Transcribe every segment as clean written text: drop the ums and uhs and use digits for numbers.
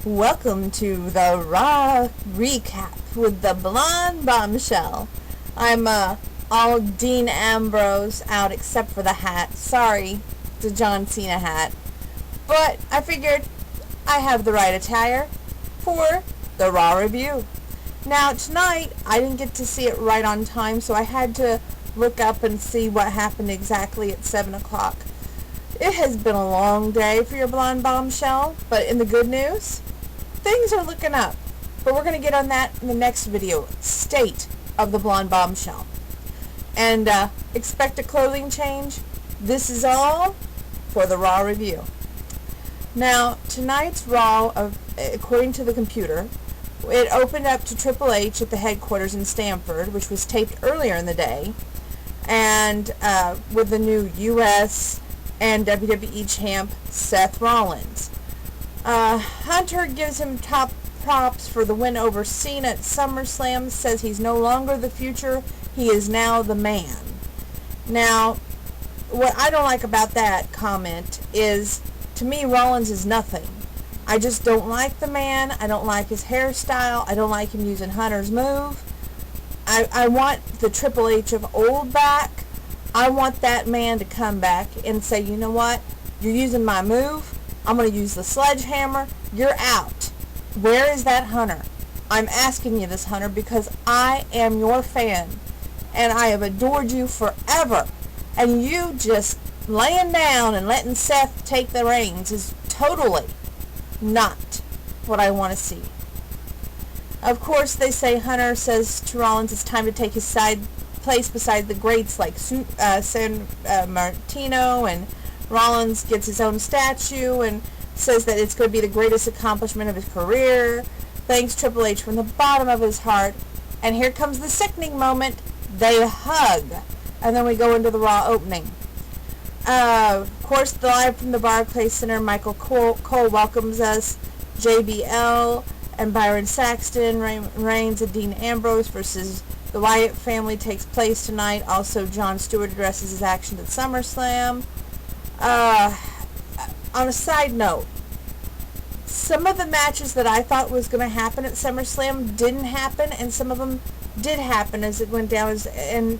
Welcome to the Raw Recap with the Blonde Bombshell. I'm all Dean Ambrose out except for the hat. Sorry, the John Cena hat. But I figured I have the right attire for the Raw review. Now tonight I didn't get to see it right on time, so I had to look up and see what happened exactly at 7 o'clock. It has been a long day for your Blonde Bombshell, but in the good news, things are looking up. But we're going to get on that in the next video. State of the Blonde Bombshell. And expect a clothing change. This is all for the Raw review. Now, tonight's Raw, according to the computer, it opened up to Triple H at the headquarters in Stamford, which was taped earlier in the day, and with the new U.S. and WWE champ Seth Rollins. Hunter gives him top props for the win over Cena at SummerSlam, says he's no longer the future, he is now the man. Now, what I don't like about that comment is, to me, Rollins is nothing. I just don't like the man. I don't like his hairstyle. I don't like him using Hunter's move. I want the Triple H of old back. I want that man to come back and say, you know what? You're using my move. I'm going to use the sledgehammer. You're out. Where is that Hunter? I'm asking you this, Hunter, because I am your fan. And I have adored you forever. And you just laying down and letting Seth take the reins is totally not what I want to see. Of course, they say Hunter says to Rollins it's time to take his place beside the greats like San Martino, and Rollins gets his own statue and says that it's going to be the greatest accomplishment of his career. Thanks Triple H from the bottom of his heart. And here comes the sickening moment. They hug. And then we go into the Raw opening. Of course, live from the Barclays Center, Michael Cole welcomes us. JBL and Byron Saxton, Reigns and Dean Ambrose versus the Wyatt family takes place tonight. Also, Jon Stewart addresses his actions at SummerSlam. On a side note, some of the matches that I thought was going to happen at SummerSlam didn't happen, and some of them did happen as it went down. And,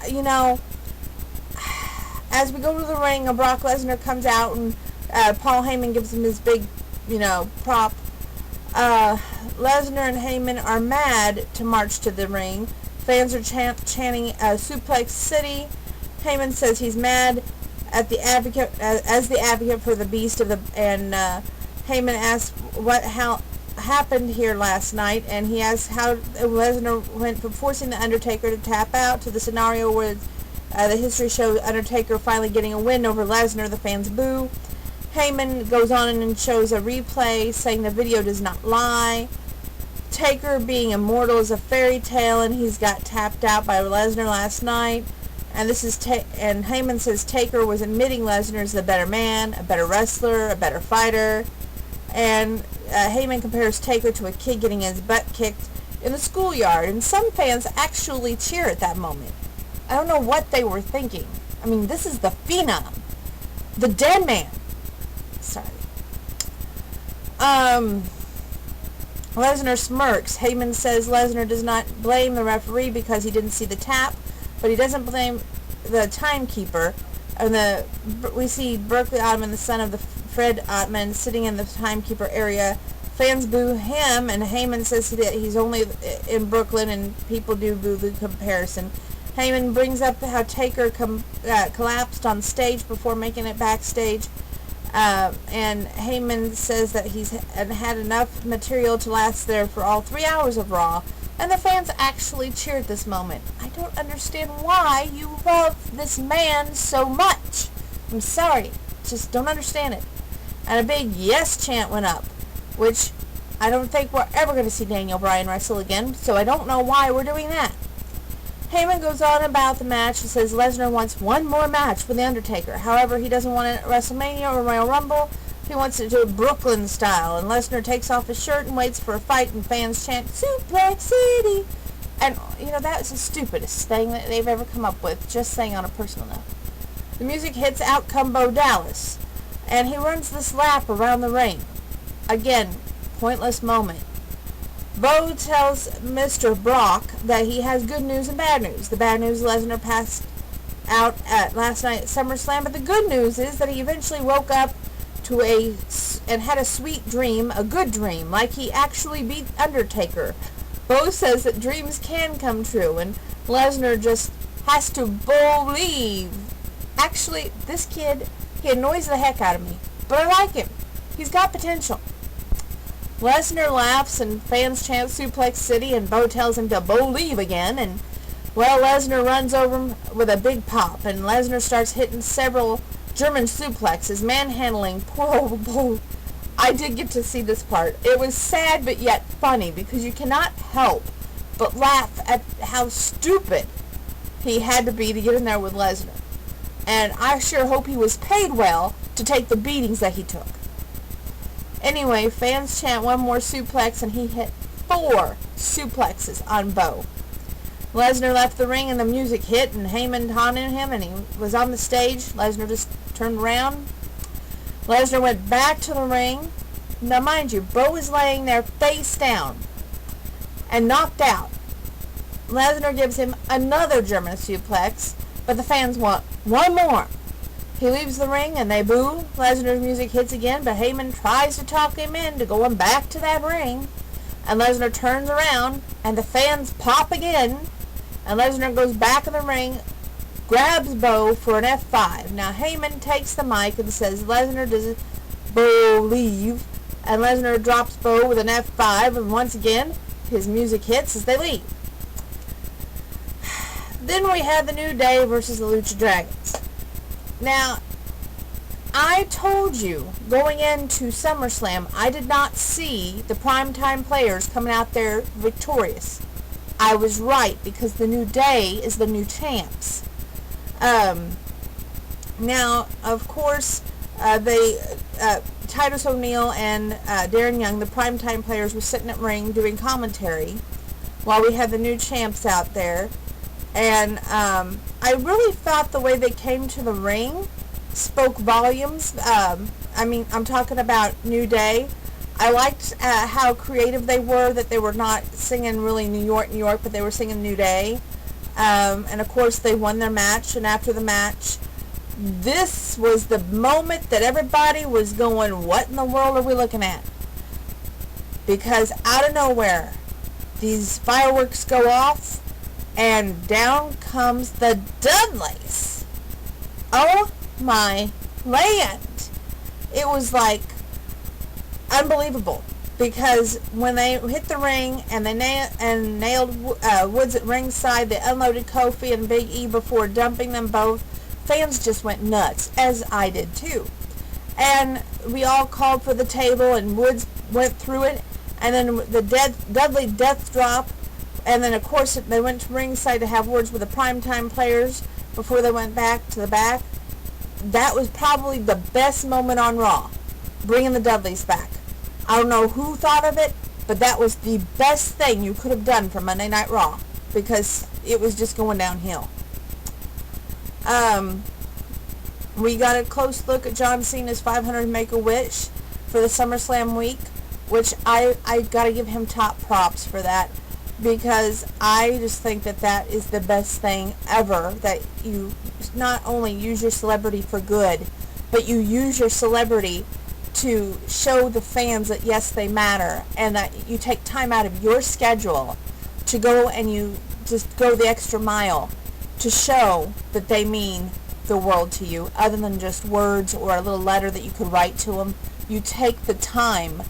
you know, as we go to the ring, Brock Lesnar comes out and Paul Heyman gives him his big, prop. Lesnar and Heyman are mad to march to the ring. Fans are chanting Suplex City. Heyman says he's mad at the advocate as the advocate for the Beast and Heyman asks what happened here last night, and he asks how Lesnar went from forcing the Undertaker to tap out to the scenario where the history shows Undertaker finally getting a win over Lesnar. The fans boo. Heyman goes on and shows a replay saying the video does not lie. Taker being immortal is a fairy tale, and he's got tapped out by Lesnar last night. And and Heyman says Taker was admitting Lesnar is the better man, a better wrestler, a better fighter. And Heyman compares Taker to a kid getting his butt kicked in the schoolyard. And some fans actually cheer at that moment. I don't know what they were thinking. I mean, this is the Phenom. The dead man. Sorry. Lesnar smirks. Heyman says Lesnar does not blame the referee because he didn't see the tap, but he doesn't blame the timekeeper. And we see Berkeley Ottman, the son of the Fred Ottman, sitting in the timekeeper area. Fans boo him, and Heyman says that he's only in Brooklyn, and people do boo the comparison. Heyman brings up how Taker collapsed on stage before making it backstage. And Heyman says that he's had enough material to last there for all 3 hours of Raw. And the fans actually cheered this moment. I don't understand why you love this man so much. I'm sorry. Just don't understand it. And a big yes chant went up, which I don't think we're ever going to see Daniel Bryan wrestle again, so I don't know why we're doing that. Heyman goes on about the match and says Lesnar wants one more match with The Undertaker. However, he doesn't want it at WrestleMania or Royal Rumble. He wants to do it Brooklyn style. And Lesnar takes off his shirt and waits for a fight, and fans chant, Suplex City. And, that's the stupidest thing that they've ever come up with, just saying on a personal note. The music hits Out Come Bo Dallas, and he runs this lap around the ring. Again, pointless moment. Bo tells Mr. Brock that he has good news and bad news. The bad news, Lesnar passed out at last night at SummerSlam, but the good news is that he eventually woke up and had a sweet dream, a good dream, like he actually beat Undertaker. Bo says that dreams can come true, and Lesnar just has to believe. Actually, this kid, he annoys the heck out of me, but I like him. He's got potential. Lesnar laughs and fans chant Suplex City, and Bo tells him to believe again, and well, Lesnar runs over him with a big pop, and Lesnar starts hitting several German suplexes, manhandling poor old Bo. I did get to see this part. It was sad but yet funny, because you cannot help but laugh at how stupid he had to be to get in there with Lesnar. And I sure hope he was paid well to take the beatings that he took. Anyway, fans chant one more suplex, and he hit 4 suplexes on Bo. Lesnar left the ring, and the music hit, and Heyman taunted him, and he was on the stage. Lesnar just turned around. Lesnar went back to the ring. Now, mind you, Bo was laying there face down and knocked out. Lesnar gives him another German suplex, but the fans want one more. He leaves the ring, and they boo. Lesnar's music hits again, but Heyman tries to talk him into going back to that ring. And Lesnar turns around, and the fans pop again. And Lesnar goes back in the ring, grabs Bo for an F5. Now Heyman takes the mic and says Lesnar doesn't believe. And Lesnar drops Bo with an F5, and once again, his music hits as they leave. Then we have the New Day versus the Lucha Dragons. Now, I told you going into SummerSlam, I did not see the primetime players coming out there victorious. I was right, because the New Day is the new champs. Now, of course, Titus O'Neil and Darren Young, the primetime players, were sitting at ring doing commentary while we had the new champs out there. And I really thought the way they came to the ring spoke volumes. I mean, I'm talking about New Day. I liked how creative they were, that they were not singing really New York, but they were singing New Day. And of course, they won their match. And after the match, this was the moment that everybody was going, what in the world are we looking at? Because out of nowhere, these fireworks go off, and down comes the Dudleys. Oh my land. It was like unbelievable, because when they hit the ring and they nailed Woods at ringside, they unloaded Kofi and Big E before dumping them both. Fans just went nuts, as I did too. And we all called for the table, and Woods went through it, and then the Dudley death drop. And then, of course, they went to ringside to have words with the primetime players before they went back to the back. That was probably the best moment on Raw, bringing the Dudleys back. I don't know who thought of it, but that was the best thing you could have done for Monday Night Raw, because it was just going downhill. We got a close look at John Cena's 500 Make-A-Wish for the SummerSlam week, which I got to give him top props for that. Because I just think that that is the best thing ever, that you not only use your celebrity for good, but you use your celebrity to show the fans that yes, they matter, and that you take time out of your schedule to go and you just go the extra mile to show that they mean the world to you, other than just words or a little letter that you could write to them. You take the time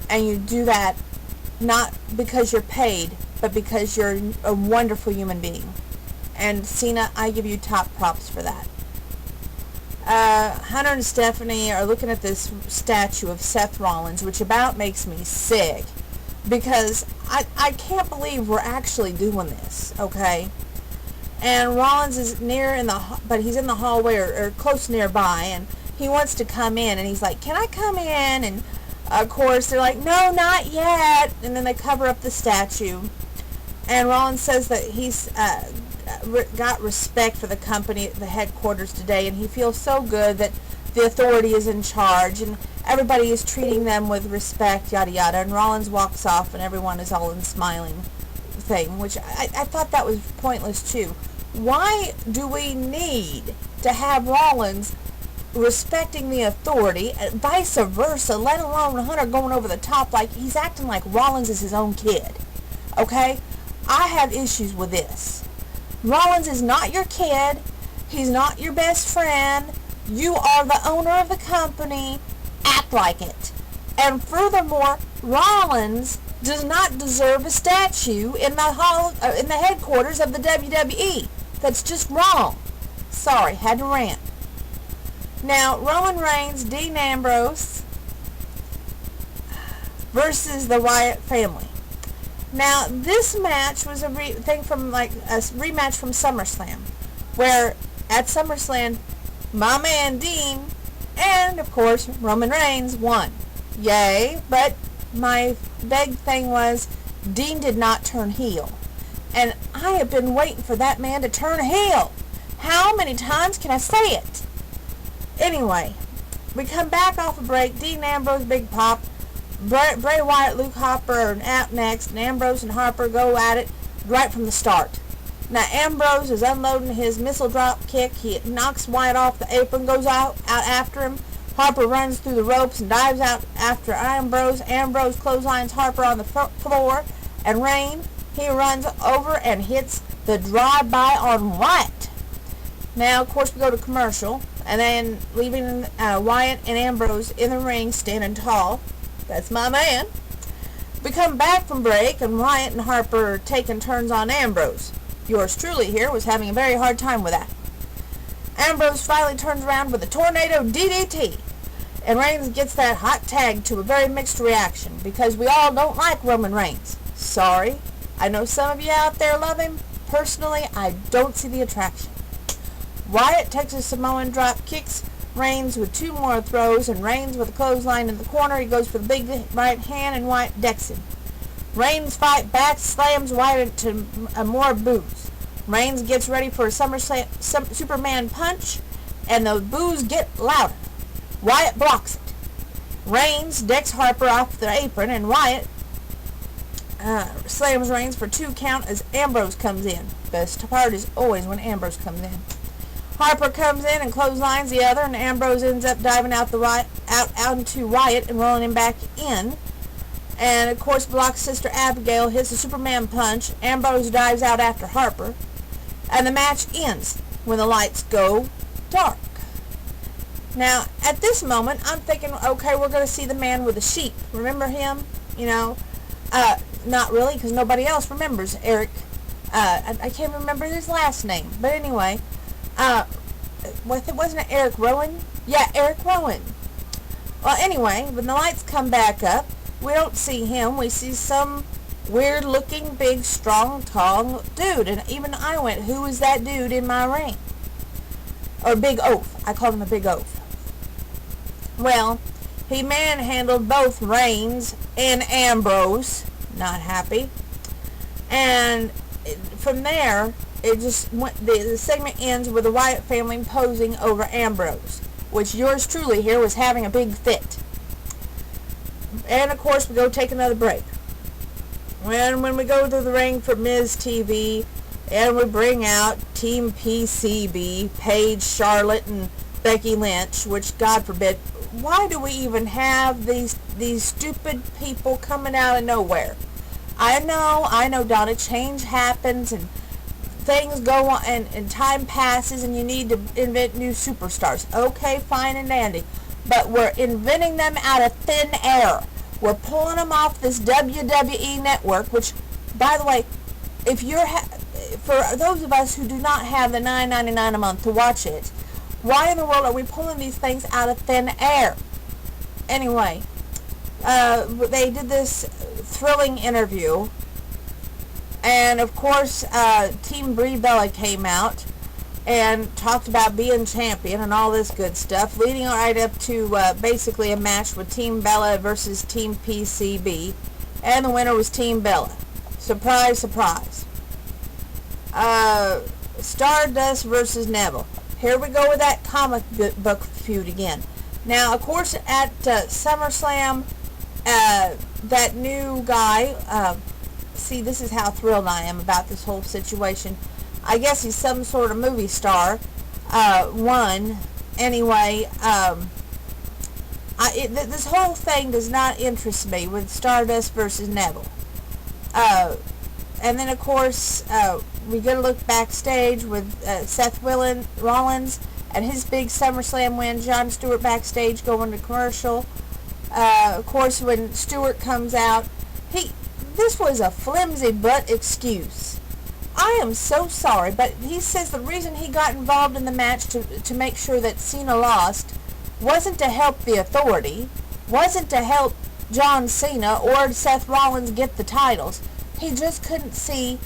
and you do that not because you're paid, but because you're a wonderful human being. And Cena, I give you top props for that. Hunter and Stephanie are looking at this statue of Seth Rollins, which about makes me sick, because I can't believe we're actually doing this, okay? And Rollins is but he's in the hallway or close nearby, and he wants to come in, and he's like, can I come in? And of course, they're like, no, not yet. And then they cover up the statue. And Rollins says that he's got respect for the company at the headquarters today, and he feels so good that the authority is in charge. And everybody is treating them with respect, yada yada, and Rollins walks off and everyone is all in smiling thing, which I thought that was pointless too. Why do we need to have Rollins respecting the authority, and vice versa, let alone Hunter going over the top like he's acting like Rollins is his own kid? Okay? I have issues with this. Rollins is not your kid. He's not your best friend. You are the owner of the company. Act like it. And furthermore, Rollins does not deserve a statue in the headquarters of the WWE. That's just wrong. Sorry, had to rant. Now, Roman Reigns, Dean Ambrose versus the Wyatt family. Now, this match was a rematch from SummerSlam, where at SummerSlam, my man Dean and, of course, Roman Reigns won. Yay, but my big thing was Dean did not turn heel. And I have been waiting for that man to turn heel. How many times can I say it? Anyway, we come back off a break. Dean Ambrose, Big Pop. Bray Wyatt, Luke Harper are out next, and Ambrose and Harper go at it right from the start. Now, Ambrose is unloading his missile drop kick. He knocks Wyatt off the apron, goes out after him. Harper runs through the ropes and dives out after Ambrose. Ambrose clotheslines Harper on the floor, and he runs over and hits the drive-by on Wyatt. Now, of course, we go to commercial, and then leaving Wyatt and Ambrose in the ring standing tall. That's my man. We come back from break, and Wyatt and Harper are taking turns on Ambrose. Yours truly here was having a very hard time with that. Ambrose finally turns around with a tornado DDT, and Reigns gets that hot tag to a very mixed reaction, because we all don't like Roman Reigns. Sorry. I know some of you out there love him. Personally, I don't see the attraction. Wyatt takes a Samoan drop, kicks Reigns with two more throws, and Reigns with a clothesline in the corner. He goes for the big right hand, and Wyatt decks him. Reigns fight back, slams Wyatt into more boos. Reigns gets ready for a Superman punch, and the boos get louder. Wyatt blocks it. Reigns decks Harper off the apron, and Wyatt slams Reigns for 2 count as Ambrose comes in. Best part is always when Ambrose comes in. Harper comes in and clotheslines the other, and Ambrose ends up diving out into Wyatt and rolling him back in. And, of course, Block's sister Abigail hits a Superman punch. Ambrose dives out after Harper. And the match ends when the lights go dark. Now, at this moment, I'm thinking, okay, we're going to see the man with the sheep. Remember him? You know, not really, because nobody else remembers Eric. I can't remember his last name. But anyway, wasn't it Eric Rowan? Yeah, Eric Rowan. Well, anyway, when the lights come back up, we don't see him. We see some weird-looking, big, strong, tall dude. And even I went, who is that dude in my ring? Or Big Oaf. I called him a Big Oaf. Well, he manhandled both Reigns and Ambrose. Not happy. And from there, it just went, the segment ends with the Wyatt family posing over Ambrose, which yours truly here was having a big fit. And of course, we go take another break. When we go to the ring for Miz TV, and we bring out Team PCB, Paige, Charlotte, and Becky Lynch, which, God forbid, why do we even have these stupid people coming out of nowhere? I know, Donna, change happens, and things go on, and time passes, and you need to invent new superstars. Okay, fine and dandy. But we're inventing them out of thin air. We're pulling them off this WWE network, which, by the way, if you're for those of us who do not have the $9.99 a month to watch it, why in the world are we pulling these things out of thin air? Anyway, they did this thrilling interview, and of course, Team Brie Bella came out and talked about being champion and all this good stuff, leading right up to basically a match with Team Bella versus Team PCB, and the winner was Team Bella. Surprise, surprise. Stardust versus Neville. Here we go with that comic book feud again. Now, of course, at SummerSlam, that new guy, see, this is how thrilled I am about this whole situation. I guess he's some sort of movie star, won. Anyway, this whole thing does not interest me with Stardust versus Neville. And then, of course, we get a look backstage with Seth Rollins and his big SummerSlam win. Jon Stewart backstage going to commercial. Of course, when Stewart comes out, this was a flimsy butt excuse. I am so sorry, but he says the reason he got involved in the match to make sure that Cena lost wasn't to help the Authority, wasn't to help John Cena or Seth Rollins get the titles. He just couldn't see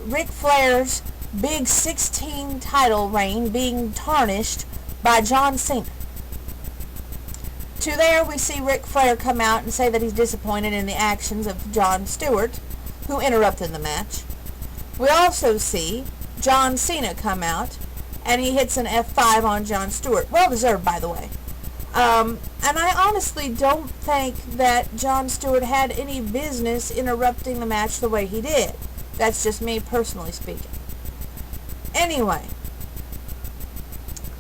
Ric Flair's big 16 title reign being tarnished by John Cena. To there, we see Ric Flair come out and say that he's disappointed in the actions of Jon Stewart, who interrupted the match. We also see John Cena come out, and he hits an F5 on Jon Stewart. Well deserved, by the way. And I honestly don't think that Jon Stewart had any business interrupting the match the way he did. That's just me personally speaking. Anyway,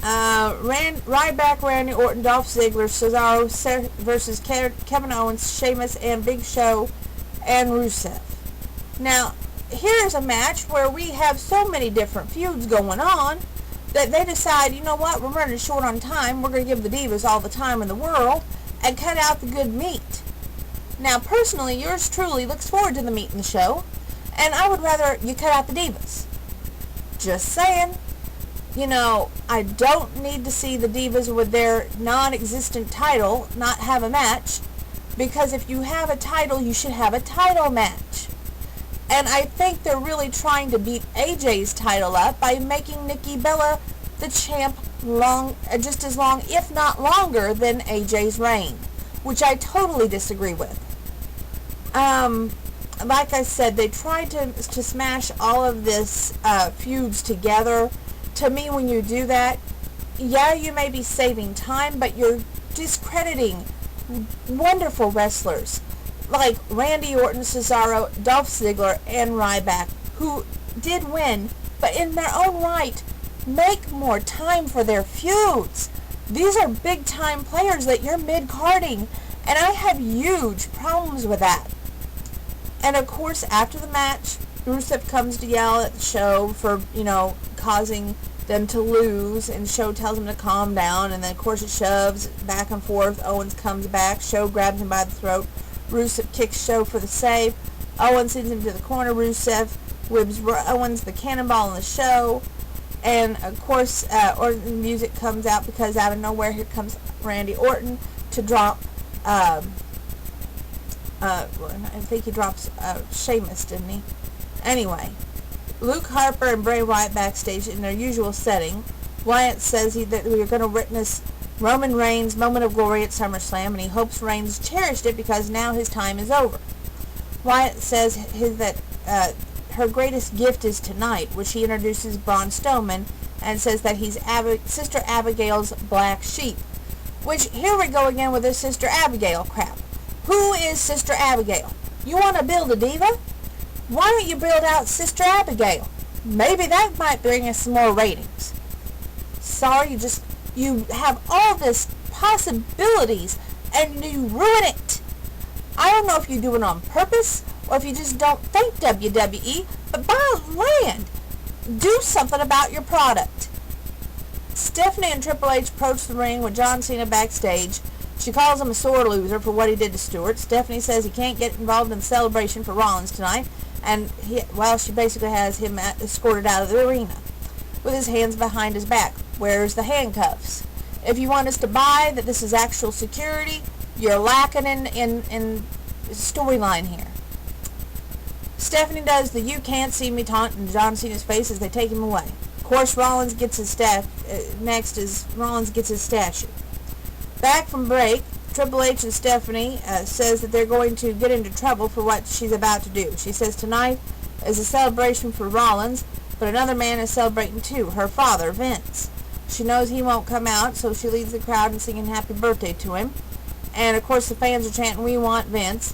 Ryback, Randy Orton, Dolph Ziggler, Cesaro versus Kevin Owens, Sheamus, and Big Show, and Rusev. Now, here's a match where we have so many different feuds going on that they decide, you know what, we're running short on time, we're going to give the Divas all the time in the world and cut out the good meat. Now, personally, yours truly looks forward to the meat in the show, and I would rather you cut out the Divas. Just saying. You know, I don't need to see the Divas with their non-existent title not have a match, because if you have a title, you should have a title match. And I think they're really trying to beat AJ's title up by making Nikki Bella the champ just as long, if not longer, than AJ's reign, which I totally disagree with. Like I said, they tried to smash all of this feuds together. To me, when you do that, yeah, you may be saving time, but you're discrediting wonderful wrestlers like Randy Orton, Cesaro, Dolph Ziggler, and Ryback, who did win, but in their own right, make more time for their feuds. These are big-time players that you're mid-carding, and I have huge problems with that. And of course, after the match, Rusev comes to yell at the Show for, causing them to lose, and Show tells him to calm down, and then of course it shoves back and forth. Owens comes back, Show grabs him by the throat, Rusev kicks Show for the save, Owens sends him to the corner, Rusev whips Owens the cannonball in the Show, and of course Orton music comes out because out of nowhere here comes Randy Orton to drop I think he drops Sheamus, didn't he? Anyway, Luke Harper and Bray Wyatt backstage in their usual setting. Wyatt says that we are going to witness Roman Reigns' moment of glory at SummerSlam, and he hopes Reigns cherished it because now his time is over. Wyatt says that her greatest gift is tonight, which he introduces Braun Strowman, and says that he's Sister Abigail's black sheep. Which, here we go again with this Sister Abigail crap. Who is Sister Abigail? You want to build a diva? Why don't you build out Sister Abigail? Maybe that might bring us some more ratings. Sorry, you have all this possibilities and you ruin it. I don't know if you do it on purpose or if you just don't think WWE, but by land, do something about your product. Stephanie and Triple H approach the ring with John Cena backstage. She calls him a sore loser for what he did to Stewart. Stephanie says he can't get involved in the celebration for Rollins tonight, and she basically has him escorted out of the arena with his hands behind his back. Where's the handcuffs? If you want us to buy that this is actual security, you're lacking in storyline here. Stephanie does the "you can't see me" taunt in John Cena's face as they take him away. Of course, Rollins gets his Rollins gets his statue. Back from break, Triple H and Stephanie says that they're going to get into trouble for what she's about to do. She says tonight is a celebration for Rollins, but another man is celebrating too, her father, Vince. She knows he won't come out, so she leads the crowd in singing happy birthday to him. And, of course, the fans are chanting, "We want Vince."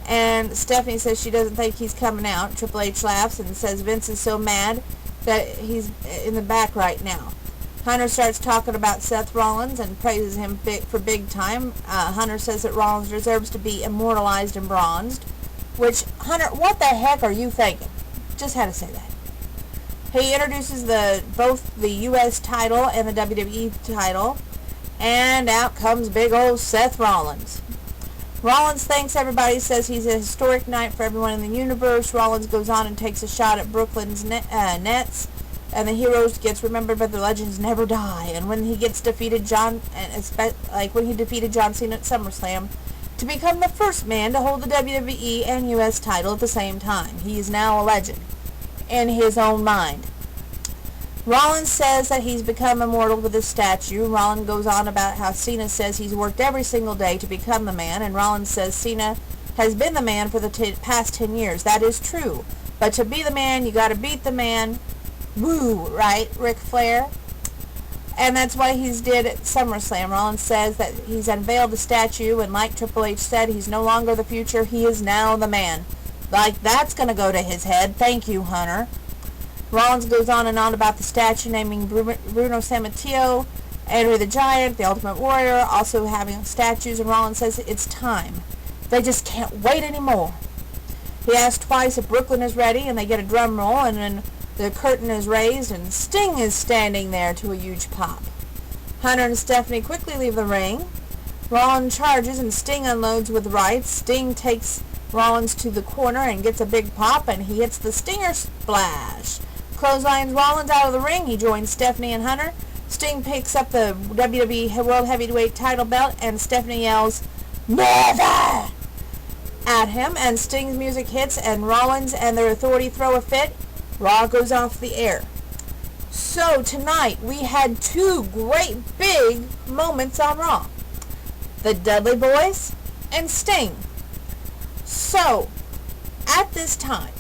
And Stephanie says she doesn't think he's coming out. Triple H laughs and says Vince is so mad that he's in the back right now. Hunter starts talking about Seth Rollins and praises him for big time. Hunter says that Rollins deserves to be immortalized and bronzed. Which, Hunter, what the heck are you thinking? Just had to say that. He introduces both the U.S. title and the WWE title. And out comes big old Seth Rollins. Rollins thanks everybody, says he's a historic night for everyone in the universe. Rollins goes on and takes a shot at Brooklyn's Nets. And the heroes gets remembered, but the legends never die. And when he defeated John Cena at SummerSlam, to become the first man to hold the WWE and U.S. title at the same time. He is now a legend in his own mind. Rollins says that he's become immortal with his statue. Rollins goes on about how Cena says he's worked every single day to become the man, and Rollins says Cena has been the man for the past 10 years. That is true. But to be the man, you got to beat the man. Woo, right, Ric Flair? And that's what he's did at SummerSlam. Rollins says that he's unveiled the statue, and like Triple H said, he's no longer the future, he is now the man. Like, that's going to go to his head. Thank you, Hunter. Rollins goes on and on about the statue, naming Bruno Sammartino, Andre the Giant, the Ultimate Warrior, also having statues, and Rollins says it's time. They just can't wait anymore. He asks twice if Brooklyn is ready, and they get a drum roll, and then the curtain is raised, and Sting is standing there to a huge pop. Hunter and Stephanie quickly leave the ring. Rollins charges, and Sting unloads with rights. Sting takes Rollins to the corner and gets a big pop, and he hits the Stinger Splash. Clotheslines Rollins out of the ring. He joins Stephanie and Hunter. Sting picks up the WWE World Heavyweight title belt, and Stephanie yells, "Never!" at him, and Sting's music hits, and Rollins and their authority throw a fit. Raw goes off the air. So tonight we had two great big moments on Raw. The Dudley Boys and Sting. So, at this time,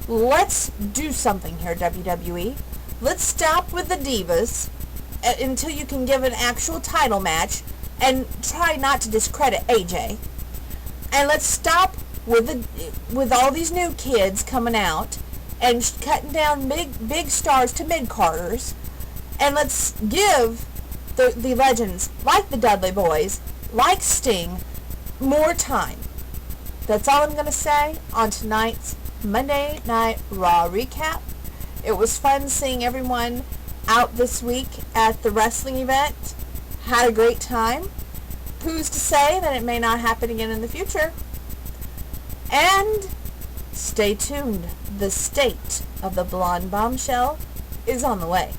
let's do something here, WWE. Let's stop with the Divas until you can give an actual title match, and try not to discredit AJ. And let's stop with all these new kids coming out and cutting down big stars to mid-carders. And let's give the legends, like the Dudley Boys, like Sting, more time. That's all I'm going to say on tonight's Monday Night Raw recap. It was fun seeing everyone out this week at the wrestling event. Had a great time. Who's to say that it may not happen again in the future? And stay tuned. The state of the Blonde Bombshell is on the way.